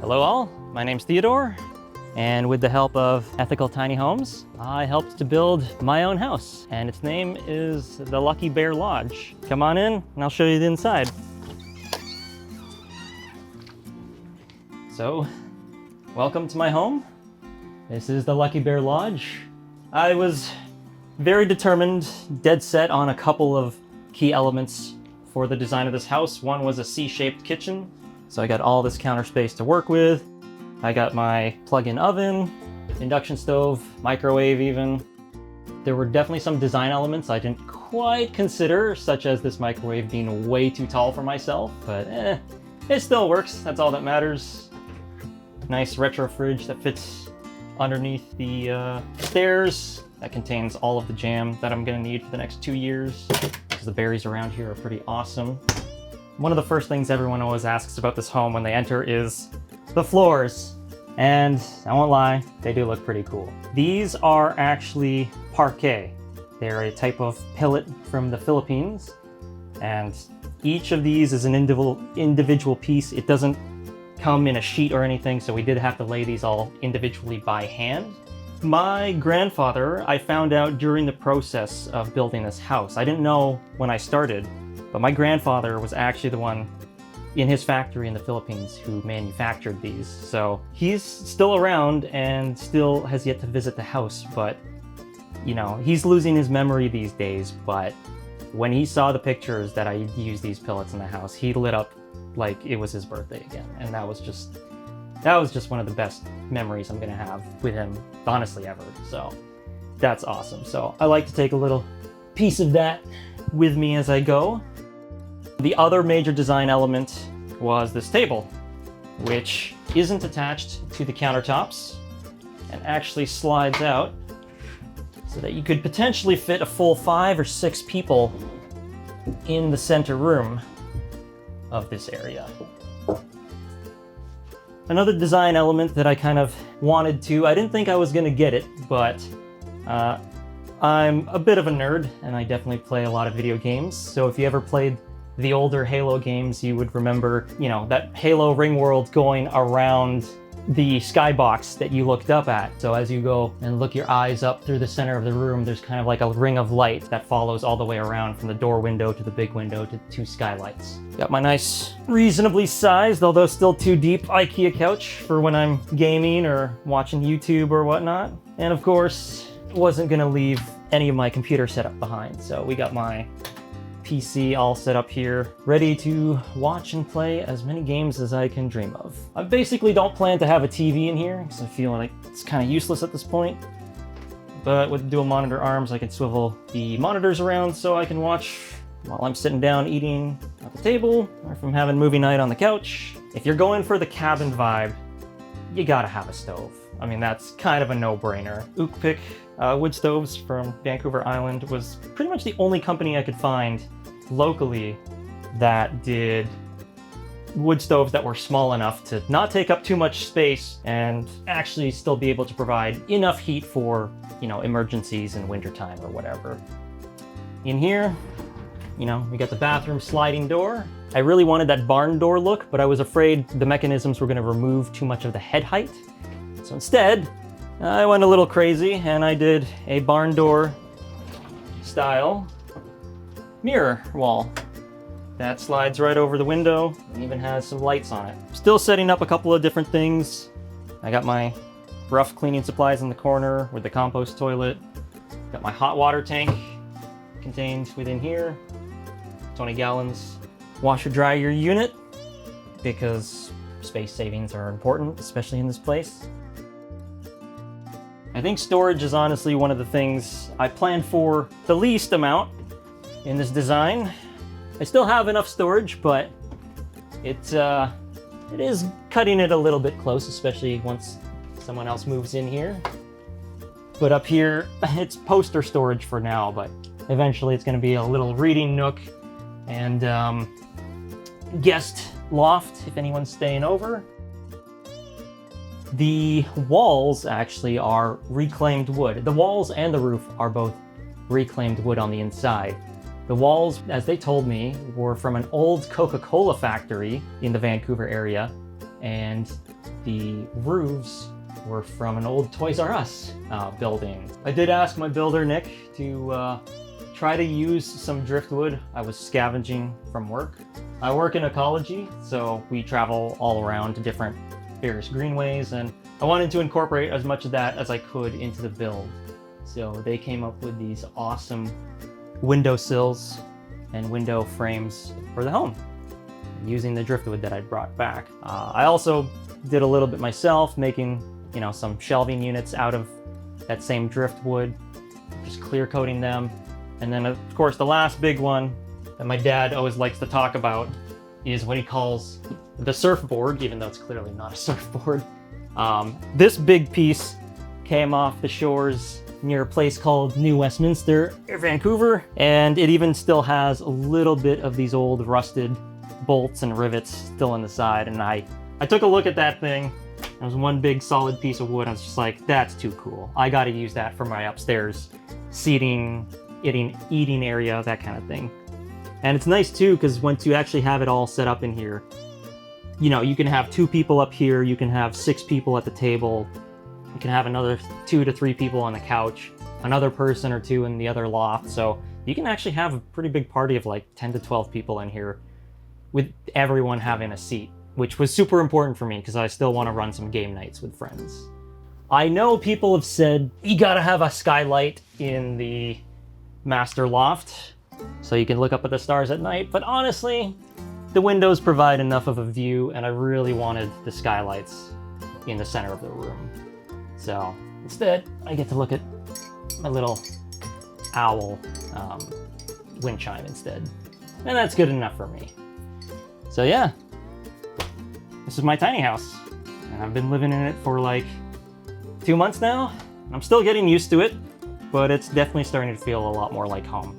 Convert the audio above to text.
Hello all, my name's Theodore, and with the help of Ethical Tiny Homes, I helped to build my own house, and its name is the Lucky Bear Lodge. Come on in, and I'll show you the inside. So, welcome to my home. This is the Lucky Bear Lodge. I was very determined, dead set on a couple of key elements for the design of this house. One was a C-shaped kitchen. So I got all this counter space to work with. I got my plug-in oven, induction stove, microwave even. There were definitely some design elements I didn't quite consider, such as this microwave being way too tall for myself, but it still works. That's all that matters. Nice retro fridge that fits underneath the stairs. That contains all of the jam that I'm gonna need for the next 2 years, because the berries around here are pretty awesome. One of the first things everyone always asks about this home when they enter is the floors. And I won't lie, they do look pretty cool. These are actually parquet. They're a type of pellet from the Philippines. And each of these is an individual piece. It doesn't come in a sheet or anything, so we did have to lay these all individually by hand. My grandfather, I found out during the process of building this house. I didn't know when I started, but my grandfather was actually the one in his factory in the Philippines who manufactured these. So he's still around and still has yet to visit the house, but you know, he's losing his memory these days. But when he saw the pictures that I used these pellets in the house, he lit up like it was his birthday again. And that was just one of the best memories I'm gonna have with him, honestly, ever. So that's awesome. So I like to take a little piece of that with me as I go. The other major design element was this table, which isn't attached to the countertops and actually slides out so that you could potentially fit a full 5 or 6 people in the center room of this area. Another design element that I kind of wanted to, I didn't think I was gonna get it, but I'm a bit of a nerd and I definitely play a lot of video games. So if you ever played the older Halo games, you would remember, you know, that Halo ring world going around the skybox that you looked up at. So as you go and look your eyes up through the center of the room, there's kind of like a ring of light that follows all the way around from the door window to the big window to 2 skylights. Got my nice, reasonably sized, although still too deep, IKEA couch for when I'm gaming or watching YouTube or whatnot. And of course, wasn't gonna leave any of my computer setup behind. So we got my PC all set up here, ready to watch and play as many games as I can dream of. I basically don't plan to have a TV in here because I feel like it's kind of useless at this point. But with the dual monitor arms, I can swivel the monitors around so I can watch while I'm sitting down eating at the table, or if I'm having movie night on the couch. If you're going for the cabin vibe, you gotta have a stove. I mean, that's kind of a no-brainer. Ookpik Wood Stoves from Vancouver Island was pretty much the only company I could find locally that did wood stoves that were small enough to not take up too much space and actually still be able to provide enough heat for, you know, emergencies in wintertime or whatever. In here, you know, we got the bathroom sliding door. I really wanted that barn door look, but I was afraid the mechanisms were going to remove too much of the head height. So instead, I went a little crazy and I did a barn door style mirror wall that slides right over the window and even has some lights on it. Still setting up a couple of different things. I got my rough cleaning supplies in the corner with the compost toilet. Got my hot water tank contained within here. 20 gallons. Washer dry your unit because space savings are important, especially in this place. I think storage is honestly one of the things I planned for the least amount in this design. I still have enough storage, but it is cutting it a little bit close, especially once someone else moves in here. But up here, it's poster storage for now, but eventually it's going to be a little reading nook and guest loft if anyone's staying over. The walls actually are reclaimed wood. The walls and the roof are both reclaimed wood on the inside. The walls, as they told me, were from an old Coca-Cola factory in the Vancouver area and the roofs were from an old Toys R Us building. I did ask my builder, Nick, to try to use some driftwood. I was scavenging from work. I work in ecology, so we travel all around to different various greenways, and I wanted to incorporate as much of that as I could into the build. So they came up with these awesome windowsills and window frames for the home, using the driftwood that I brought back. I also did a little bit myself, making, you know, some shelving units out of that same driftwood, just clear coating them. And then of course the last big one that my dad always likes to talk about is what he calls the surfboard, even though it's clearly not a surfboard. This big piece came off the shores near a place called New Westminster, Vancouver, and it even still has a little bit of these old rusted bolts and rivets still in the side. And I took a look at that thing. It was one big solid piece of wood. I was just like, that's too cool. I got to use that for my upstairs seating, eating area, that kind of thing. And it's nice too, because once you actually have it all set up in here, you know, you can have 2 people up here, you can have 6 people at the table, you can have another 2 to 3 people on the couch, another person or 2 in the other loft. So you can actually have a pretty big party of like 10 to 12 people in here with everyone having a seat, which was super important for me because I still want to run some game nights with friends. I know people have said you gotta have a skylight in the master loft so you can look up at the stars at night, but honestly, the windows provide enough of a view, and I really wanted the skylights in the center of the room. So instead, I get to look at my little owl wind chime instead. And that's good enough for me. So yeah, this is my tiny house. And I've been living in it for like 2 months now. I'm still getting used to it, but it's definitely starting to feel a lot more like home.